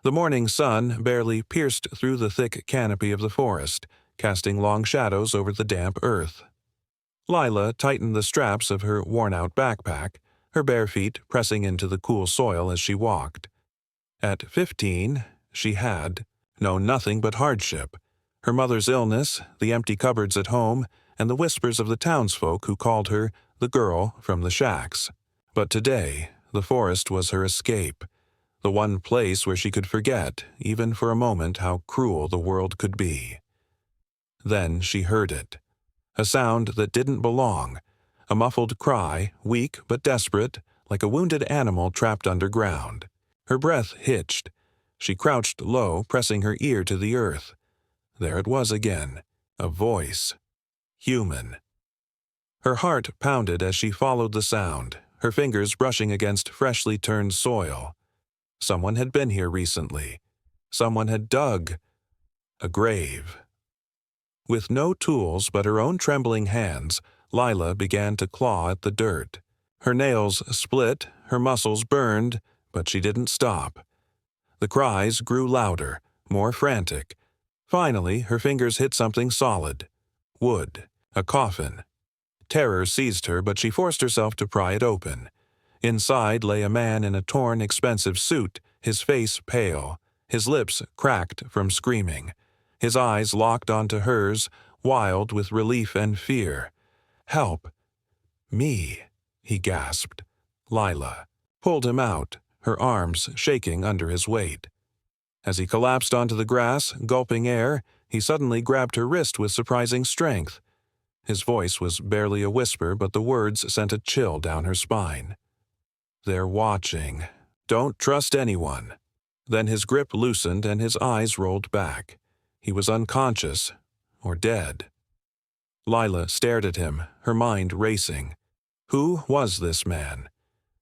The morning sun barely pierced through the thick canopy of the forest, casting long shadows over the damp earth. Lila tightened the straps of her worn-out backpack, her bare feet pressing into the cool soil as she walked. At 15, she had known nothing but hardship. Her mother's illness, the empty cupboards at home, and the whispers of the townsfolk who called her the girl from the shacks. But today, the forest was her escape, the one place where she could forget, even for a moment, how cruel the world could be. Then she heard it. A sound that didn't belong, a muffled cry, weak but desperate, like a wounded animal trapped underground. Her breath hitched. She crouched low, pressing her ear to the earth. There it was again, a voice. Human. Her heart pounded as she followed the sound, her fingers brushing against freshly turned soil. Someone had been here recently. Someone had dug a grave. With no tools but her own trembling hands, Lila began to claw at the dirt. Her nails split, her muscles burned, but she didn't stop. The cries grew louder, more frantic. Finally, her fingers hit something solid. Wood. A coffin. Terror seized her, but she forced herself to pry it open. Inside lay a man in a torn, expensive suit, his face pale, his lips cracked from screaming. His eyes locked onto hers, wild with relief and fear. "Help! Me!" he gasped. Lila pulled him out, her arms shaking under his weight. As he collapsed onto the grass, gulping air, he suddenly grabbed her wrist with surprising strength. His voice was barely a whisper, but the words sent a chill down her spine. "They're watching. Don't trust anyone." Then his grip loosened and his eyes rolled back. He was unconscious, or dead. Lila stared at him, her mind racing. Who was this man?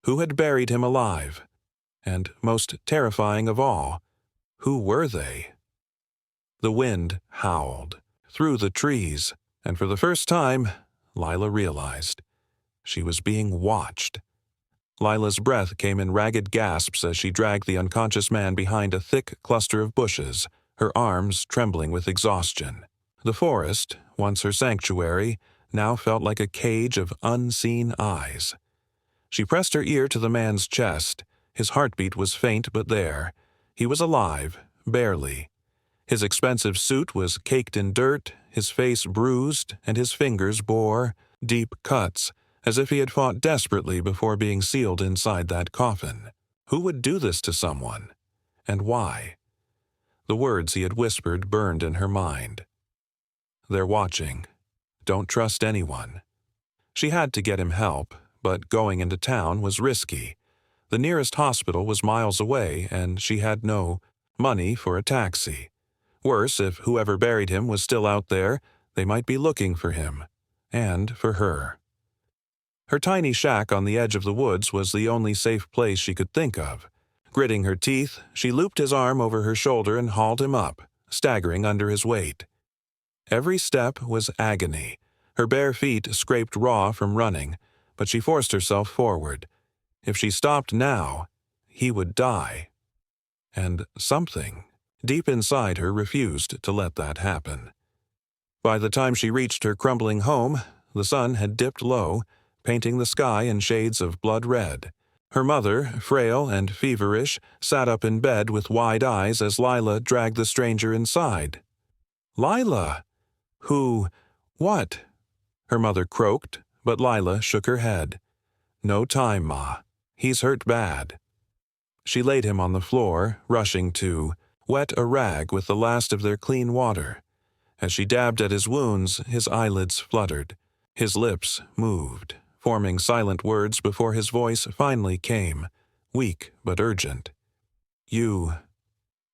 Who had buried him alive? And most terrifying of all, who were they? The wind howled through the trees, and for the first time, Lila realized she was being watched. Lila's breath came in ragged gasps as she dragged the unconscious man behind a thick cluster of bushes, her arms trembling with exhaustion. The forest, once her sanctuary, now felt like a cage of unseen eyes. She pressed her ear to the man's chest. His heartbeat was faint but there. He was alive, barely. His expensive suit was caked in dirt, his face bruised, and his fingers bore deep cuts, as if he had fought desperately before being sealed inside that coffin. Who would do this to someone? And why? The words he had whispered burned in her mind. "They're watching. Don't trust anyone." She had to get him help, but going into town was risky. The nearest hospital was miles away, and she had no money for a taxi. Worse, if whoever buried him was still out there, they might be looking for him. And for her. Her tiny shack on the edge of the woods was the only safe place she could think of. Gritting her teeth, she looped his arm over her shoulder and hauled him up, staggering under his weight. Every step was agony. Her bare feet scraped raw from running, but she forced herself forward. If she stopped now, he would die. And something, deep inside her, refused to let that happen. By the time she reached her crumbling home, the sun had dipped low, painting the sky in shades of blood red. Her mother, frail and feverish, sat up in bed with wide eyes as Lila dragged the stranger inside. "Lila! Who? What?" Her mother croaked, but Lila shook her head. "No time, Ma. He's hurt bad." She laid him on the floor, rushing to wet a rag with the last of their clean water. As she dabbed at his wounds, his eyelids fluttered. His lips moved, forming silent words before his voice finally came, weak but urgent. "You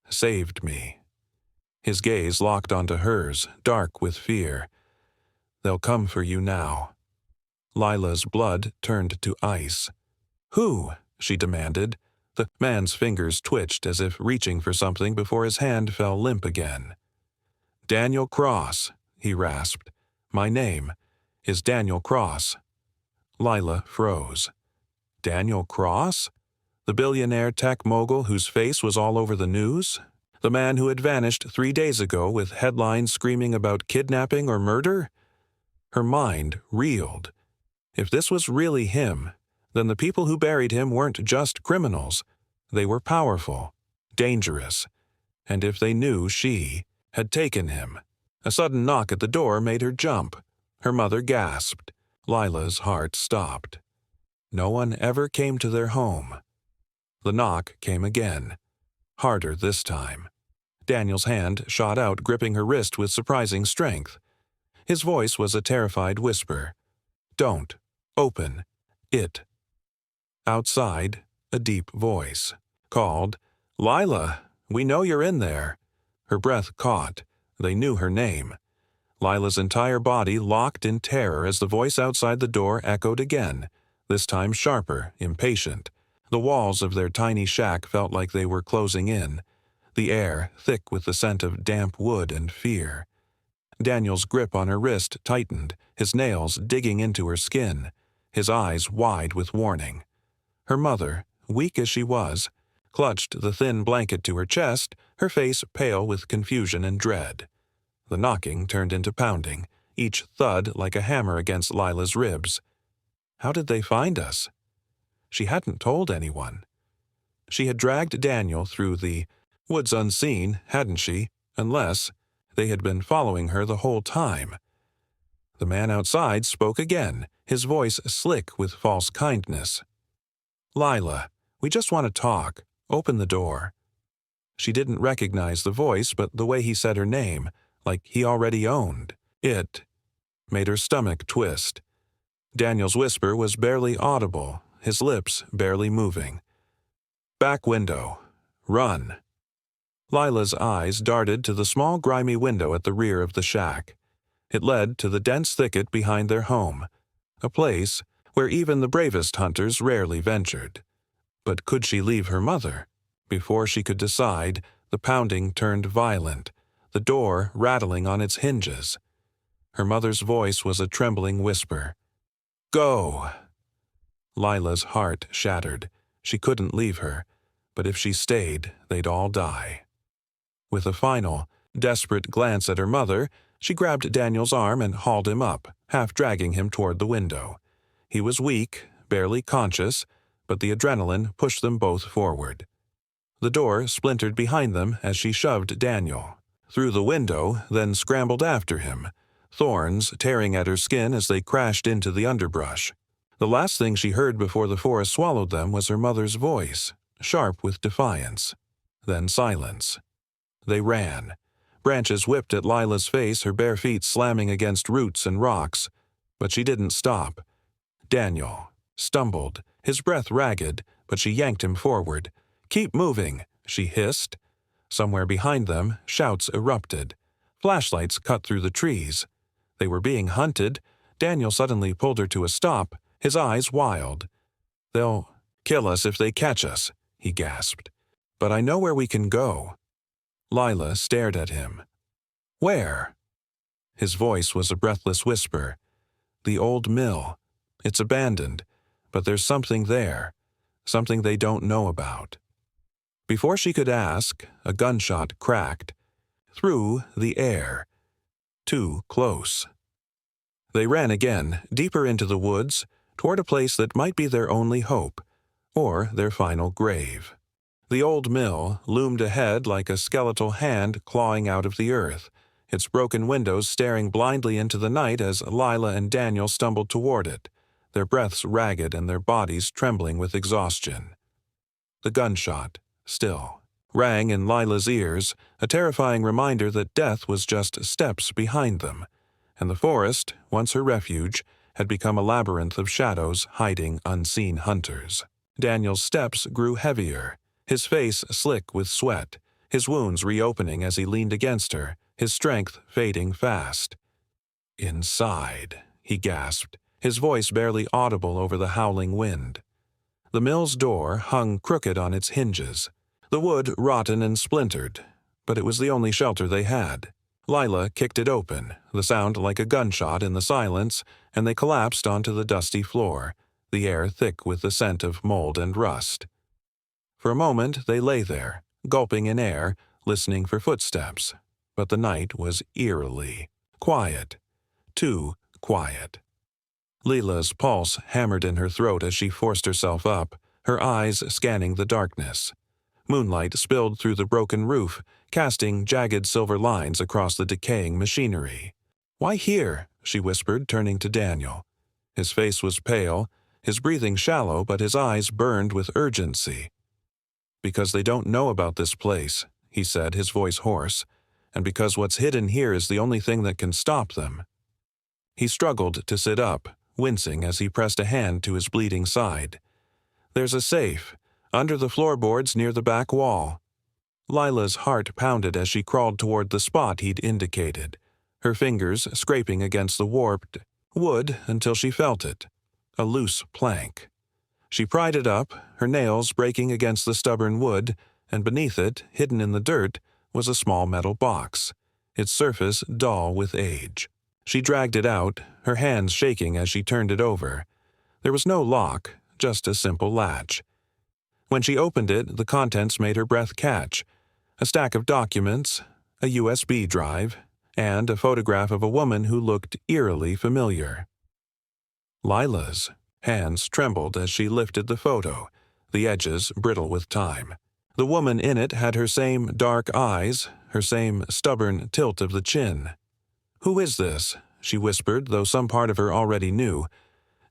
saved me." His gaze locked onto hers, dark with fear. "They'll come for you now." Lila's blood turned to ice. "Who?" she demanded. The man's fingers twitched as if reaching for something before his hand fell limp again. "Daniel Cross," he rasped. "My name is Daniel Cross." Lila froze. "Daniel Cross?" The billionaire tech mogul whose face was all over the news? The man who had vanished 3 days ago with headlines screaming about kidnapping or murder? Her mind reeled. If this was really him, then the people who buried him weren't just criminals. They were powerful, dangerous, and if they knew she had taken him. A sudden knock at the door made her jump. Her mother gasped. Lila's heart stopped. No one ever came to their home. The knock came again, harder this time. Daniel's hand shot out, gripping her wrist with surprising strength. His voice was a terrified whisper. "Don't. Open. It." Outside, a deep voice called, "Lila, we know you're in there." Her breath caught. They knew her name. Lila's entire body locked in terror as the voice outside the door echoed again, this time sharper, impatient. The walls of their tiny shack felt like they were closing in, the air thick with the scent of damp wood and fear. Daniel's grip on her wrist tightened, his nails digging into her skin, his eyes wide with warning. Her mother, weak as she was, clutched the thin blanket to her chest, her face pale with confusion and dread. The knocking turned into pounding, each thud like a hammer against Lila's ribs. How did they find us? She hadn't told anyone. She had dragged Daniel through the woods unseen, hadn't she, unless they had been following her the whole time. The man outside spoke again, his voice slick with false kindness. "Lila, we just want to talk. Open the door." She didn't recognize the voice, but the way he said her name, like he already owned it, made her stomach twist. Daniel's whisper was barely audible, his lips barely moving. "Back window. Run." Lila's eyes darted to the small grimy window at the rear of the shack. It led to the dense thicket behind their home, a place where even the bravest hunters rarely ventured. But could she leave her mother? Before she could decide, the pounding turned violent, the door rattling on its hinges. Her mother's voice was a trembling whisper. "Go!" Lila's heart shattered. She couldn't leave her, but if she stayed, they'd all die. With a final, desperate glance at her mother, she grabbed Daniel's arm and hauled him up, half dragging him toward the window. He was weak, barely conscious, but the adrenaline pushed them both forward. The door splintered behind them as she shoved Daniel through the window, then scrambled after him, thorns tearing at her skin as they crashed into the underbrush. The last thing she heard before the forest swallowed them was her mother's voice, sharp with defiance. Then silence. They ran. Branches whipped at Lila's face, her bare feet slamming against roots and rocks. But she didn't stop. Daniel stumbled, his breath ragged, but she yanked him forward. "Keep moving," she hissed. Somewhere behind them, shouts erupted. Flashlights cut through the trees. They were being hunted. Daniel suddenly pulled her to a stop, his eyes wild. "They'll kill us if they catch us," he gasped. "But I know where we can go." Lila stared at him. "Where?" His voice was a breathless whisper. "The old mill. It's abandoned, but there's something there, something they don't know about." Before she could ask, a gunshot cracked. Through the air. Too close. They ran again, deeper into the woods, toward a place that might be their only hope, or their final grave. The old mill loomed ahead like a skeletal hand clawing out of the earth, its broken windows staring blindly into the night as Lila and Daniel stumbled toward it, their breaths ragged and their bodies trembling with exhaustion. The gunshot, still, rang in Lila's ears, a terrifying reminder that death was just steps behind them, and the forest, once her refuge, had become a labyrinth of shadows hiding unseen hunters. Daniel's steps grew heavier, his face slick with sweat, his wounds reopening as he leaned against her, his strength fading fast. "Inside," he gasped, his voice barely audible over the howling wind. The mill's door hung crooked on its hinges, the wood rotten and splintered, but it was the only shelter they had. Lila kicked it open, the sound like a gunshot in the silence, and they collapsed onto the dusty floor, the air thick with the scent of mold and rust. For a moment they lay there, gulping in air, listening for footsteps. But the night was eerily quiet. Too quiet. Leela's pulse hammered in her throat as she forced herself up, her eyes scanning the darkness. Moonlight spilled through the broken roof, casting jagged silver lines across the decaying machinery. "Why here?" she whispered, turning to Daniel. His face was pale, his breathing shallow, but his eyes burned with urgency. "Because they don't know about this place," he said, his voice hoarse, "and because what's hidden here is the only thing that can stop them." He struggled to sit up, wincing as he pressed a hand to his bleeding side. "There's a safe, under the floorboards near the back wall." Lila's heart pounded as she crawled toward the spot he'd indicated, her fingers scraping against the warped wood until she felt it, a loose plank. She pried it up, her nails breaking against the stubborn wood, and beneath it, hidden in the dirt, was a small metal box, its surface dull with age. She dragged it out, her hands shaking as she turned it over. There was no lock, just a simple latch. When she opened it, the contents made her breath catch. A stack of documents, a USB drive, and a photograph of a woman who looked eerily familiar. Lila's hands trembled as she lifted the photo, the edges brittle with time. The woman in it had her same dark eyes, her same stubborn tilt of the chin. "Who is this?" she whispered, though some part of her already knew.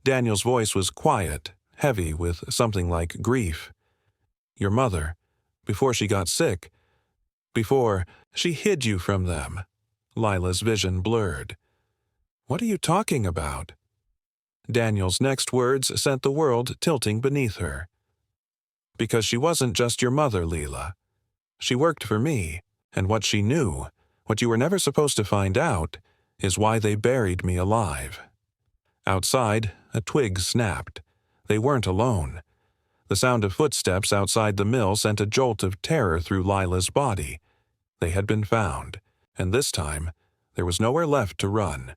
Daniel's voice was quiet, heavy with something like grief. "Your mother. Before she got sick. Before she hid you from them." Lila's vision blurred. "What are you talking about?" Daniel's next words sent the world tilting beneath her. "Because she wasn't just your mother, Leela. She worked for me, and what she knew, what you were never supposed to find out, is why they buried me alive." Outside, a twig snapped. They weren't alone. The sound of footsteps outside the mill sent a jolt of terror through Lila's body. They had been found, and this time, there was nowhere left to run.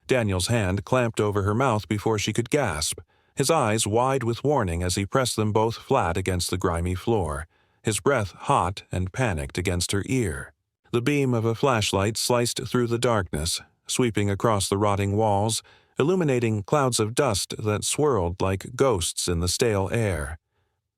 Daniel's hand clamped over her mouth before she could gasp, his eyes wide with warning as he pressed them both flat against the grimy floor, his breath hot and panicked against her ear. The beam of a flashlight sliced through the darkness, sweeping across the rotting walls, illuminating clouds of dust that swirled like ghosts in the stale air.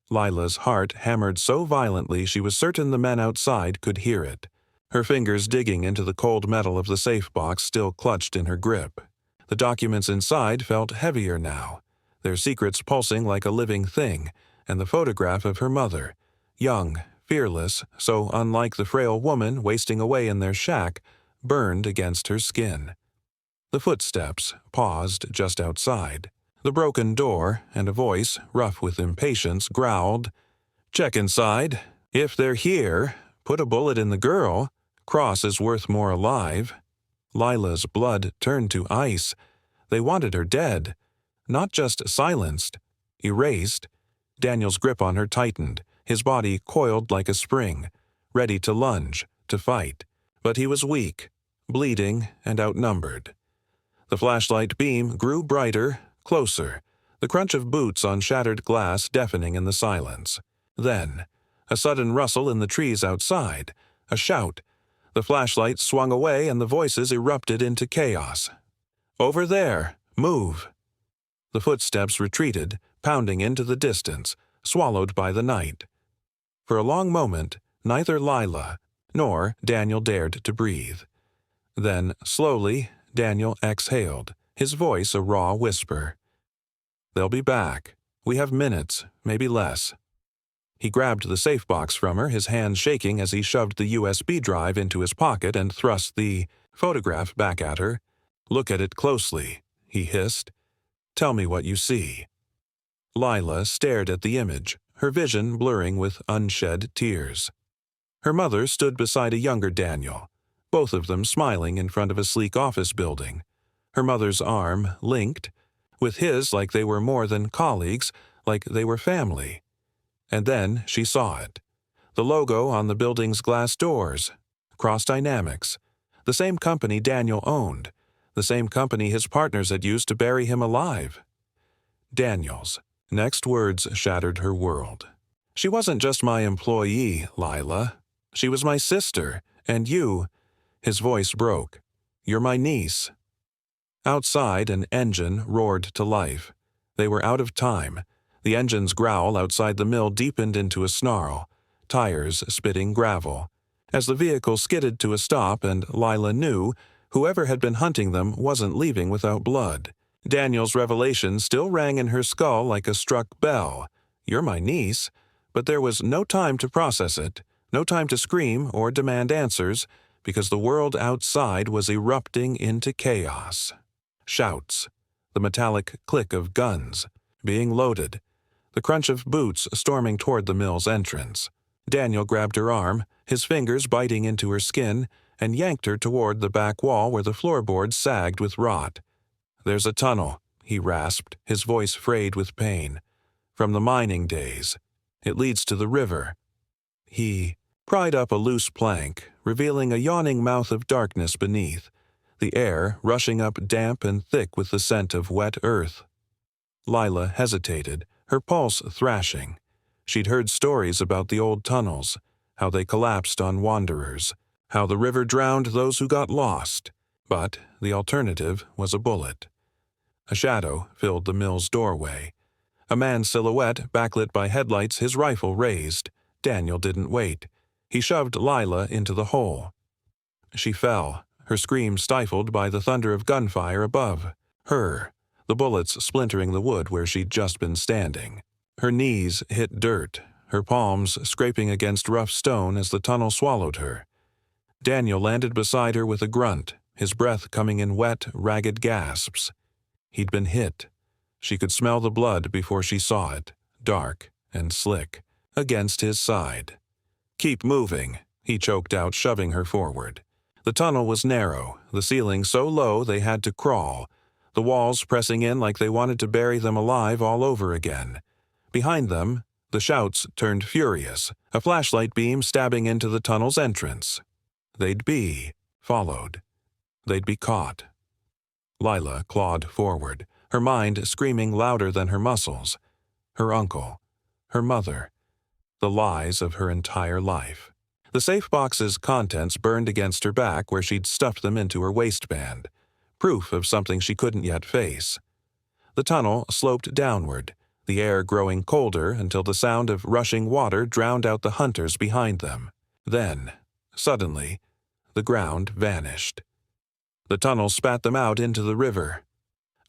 Lila's heart hammered so violently she was certain the men outside could hear it, her fingers digging into the cold metal of the safe box still clutched in her grip. The documents inside felt heavier now, their secrets pulsing like a living thing, and the photograph of her mother, young, fearless, so unlike the frail woman wasting away in their shack, burned against her skin. The footsteps paused just outside. The broken door, and a voice, rough with impatience, growled, "Check inside. If they're here, put a bullet in the girl. Cross is worth more alive." Lila's blood turned to ice. They wanted her dead. Not just silenced, erased. Daniel's grip on her tightened, his body coiled like a spring, ready to lunge, to fight. But he was weak, bleeding, and outnumbered. The flashlight beam grew brighter, closer, the crunch of boots on shattered glass deafening in the silence. Then, a sudden rustle in the trees outside, a shout. The flashlight swung away and the voices erupted into chaos. "Over there! Move!" The footsteps retreated, pounding into the distance, swallowed by the night. For a long moment, neither Lila nor Daniel dared to breathe. Then, slowly, Daniel exhaled, his voice a raw whisper. "They'll be back. We have minutes, maybe less." He grabbed the safe box from her, his hands shaking as he shoved the USB drive into his pocket and thrust the photograph back at her. "Look at it closely," he hissed. "Tell me what you see." Lila stared at the image, her vision blurring with unshed tears. Her mother stood beside a younger Daniel, both of them smiling in front of a sleek office building. Her mother's arm linked with his like they were more than colleagues, like they were family. And then she saw it. The logo on the building's glass doors. Cross Dynamics. The same company Daniel owned. The same company his partners had used to bury him alive. Daniel's next words shattered her world. She wasn't just my employee, Lila. She was my sister, and you—" His voice broke. "You're my niece." Outside, an engine roared to life. They were out of time. The engine's growl outside the mill deepened into a snarl, tires spitting gravel. As the vehicle skidded to a stop, and Lila knew whoever had been hunting them wasn't leaving without blood. Daniel's revelation still rang in her skull like a struck bell. "You're my niece." But there was no time to process it, no time to scream or demand answers, because the world outside was erupting into chaos. Shouts, the metallic click of guns being loaded, the crunch of boots storming toward the mill's entrance. Daniel grabbed her arm, his fingers biting into her skin, and yanked her toward the back wall where the floorboards sagged with rot. "There's a tunnel," he rasped, his voice frayed with pain. "From the mining days. It leads to the river." He pried up a loose plank, revealing a yawning mouth of darkness beneath, the air rushing up damp and thick with the scent of wet earth. Lila hesitated, her pulse thrashing. She'd heard stories about the old tunnels, how they collapsed on wanderers, how the river drowned those who got lost. But the alternative was a bullet. A shadow filled the mill's doorway. A man's silhouette backlit by headlights, his rifle raised. Daniel didn't wait. He shoved Lila into the hole. She fell, her scream stifled by the thunder of gunfire above her, the bullets splintering the wood where she'd just been standing. Her knees hit dirt, her palms scraping against rough stone as the tunnel swallowed her. Daniel landed beside her with a grunt, his breath coming in wet, ragged gasps. He'd been hit. She could smell the blood before she saw it, dark and slick, against his side. "Keep moving," he choked out, shoving her forward. The tunnel was narrow, the ceiling so low they had to crawl, the walls pressing in like they wanted to bury them alive all over again. Behind them, the shouts turned furious, a flashlight beam stabbing into the tunnel's entrance. They'd be followed. They'd be caught. Lila clawed forward, her mind screaming louder than her muscles. Her uncle, her mother, the lies of her entire life. The safe box's contents burned against her back where she'd stuffed them into her waistband, proof of something she couldn't yet face. The tunnel sloped downward, the air growing colder until the sound of rushing water drowned out the hunters behind them. Then, suddenly, the ground vanished. The tunnel spat them out into the river.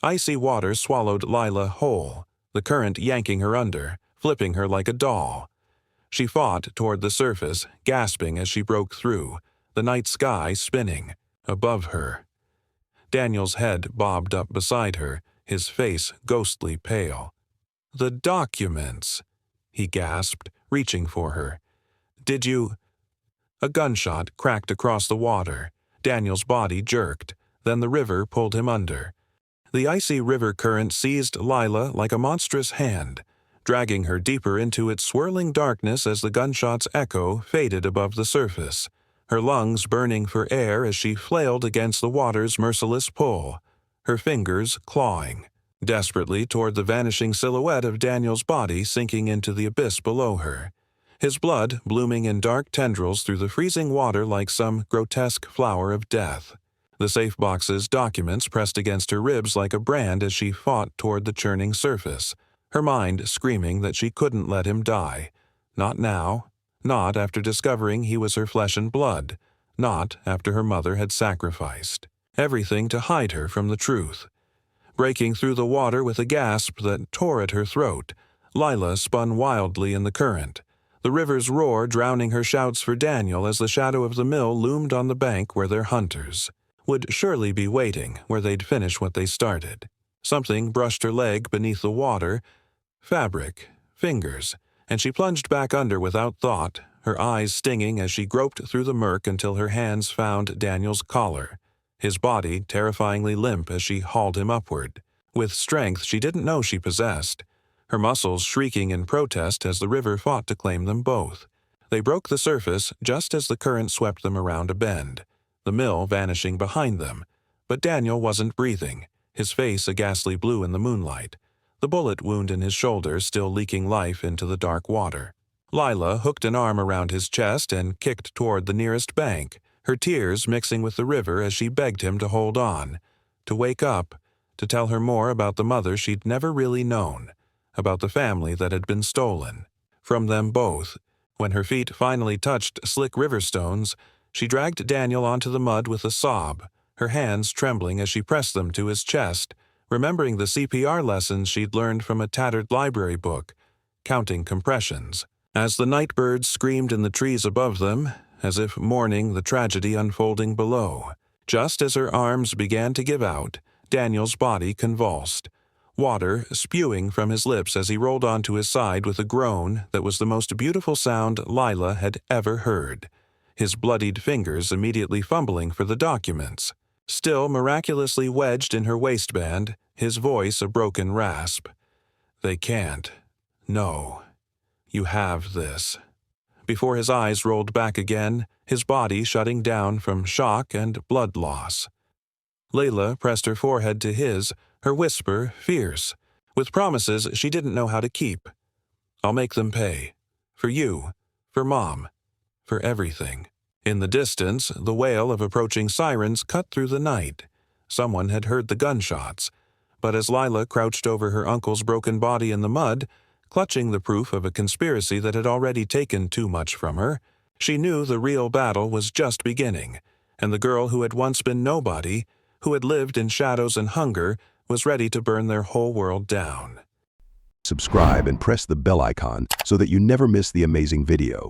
Icy water swallowed Lila whole, the current yanking her under, flipping her like a doll. She fought toward the surface, gasping as she broke through, the night sky spinning above her. Daniel's head bobbed up beside her, his face ghostly pale. "The documents," he gasped, reaching for her. "Did you—" A gunshot cracked across the water. Daniel's body jerked, then the river pulled him under. The icy river current seized Lila like a monstrous hand, dragging her deeper into its swirling darkness as the gunshot's echo faded above the surface, her lungs burning for air as she flailed against the water's merciless pull, her fingers clawing desperately toward the vanishing silhouette of Daniel's body sinking into the abyss below her, his blood blooming in dark tendrils through the freezing water like some grotesque flower of death. The safe box's documents pressed against her ribs like a brand as she fought toward the churning surface, her mind screaming that she couldn't let him die. Not now, not after discovering he was her flesh and blood, not after her mother had sacrificed everything to hide her from the truth. Breaking through the water with a gasp that tore at her throat, Lila spun wildly in the current, the river's roar drowning her shouts for Daniel as the shadow of the mill loomed on the bank where their hunters would surely be waiting, where they'd finish what they started. Something brushed her leg beneath the water, fabric, fingers, and she plunged back under without thought, her eyes stinging as she groped through the murk until her hands found Daniel's collar, his body terrifyingly limp as she hauled him upward, with strength she didn't know she possessed, her muscles shrieking in protest as the river fought to claim them both. They broke the surface just as the current swept them around a bend, the mill vanishing behind them, but Daniel wasn't breathing, his face a ghastly blue in the moonlight, the bullet wound in his shoulder still leaking life into the dark water. Lila hooked an arm around his chest and kicked toward the nearest bank, her tears mixing with the river as she begged him to hold on, to wake up, to tell her more about the mother she'd never really known, about the family that had been stolen. From them both, when her feet finally touched slick river stones, she dragged Daniel onto the mud with a sob, her hands trembling as she pressed them to his chest, remembering the CPR lessons she'd learned from a tattered library book, counting compressions. As the night birds screamed in the trees above them, as if mourning the tragedy unfolding below, just as her arms began to give out, Daniel's body convulsed, water spewing from his lips as he rolled onto his side with a groan that was the most beautiful sound Lila had ever heard, his bloodied fingers immediately fumbling for the documents. Still miraculously wedged in her waistband, his voice a broken rasp. "They can't. No. You have this." Before his eyes rolled back again, his body shutting down from shock and blood loss. Layla pressed her forehead to his, her whisper fierce, with promises she didn't know how to keep. "I'll make them pay. For you. For Mom. For everything." In the distance, the wail of approaching sirens cut through the night. Someone had heard the gunshots, but as Lila crouched over her uncle's broken body in the mud, clutching the proof of a conspiracy that had already taken too much from her, she knew the real battle was just beginning, and the girl who had once been nobody, who had lived in shadows and hunger, was ready to burn their whole world down. Subscribe and press the bell icon so that you never miss the amazing video.